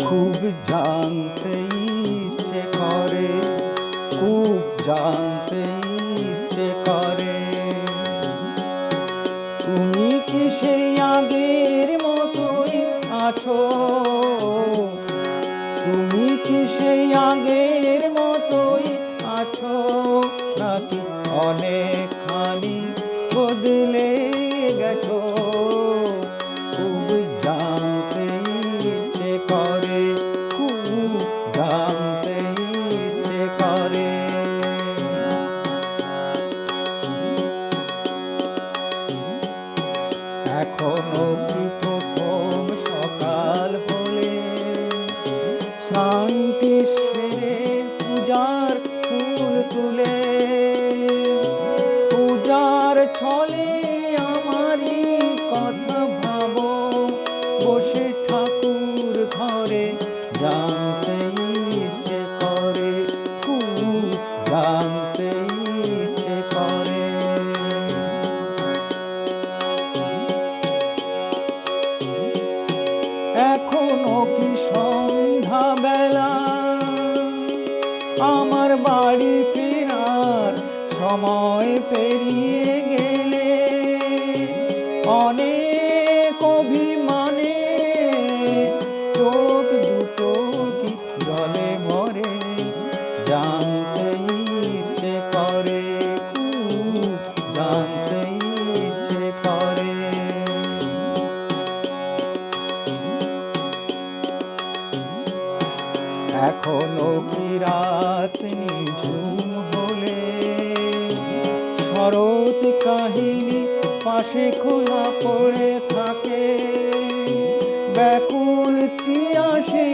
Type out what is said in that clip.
খুব জানতে ইচ্ছে করে, খুব জানতে ইচ্ছে করে, তুমি কি সেই আগের মতোই আছো? তুমি কি সেই আগের মতোই আছো, নাকি অনেকখানি বদলে গেছো? খুব জানতে ইচ্ছে করে, খুব জানতে ইচ্ছে করে। এখনো কি প্রথম সকাল হলে শান্তি সেরে পূজার ফুল তুলে, পূজার ছলে আমারই কথা ভাবো বসে ঠাকুর ঘরে? জানতে ইচ্ছে করে, খুব জানতে ইচ্ছে করে। এখনো কি সন্ধ্যা বেলা আমার বাড়ি ফেরার সময় পেরিয়ে গেলে অনেক অভিমানে চোখ দুটো কি জলে ভরে? জানতে ইচ্ছে করে, খুব জানতে ইচ্ছে করে। এখনো কি রাত নিঝুম হলে শরৎ কাহিনী পাশে খোলা পড়ে থাকে? ব্যাকুল আসে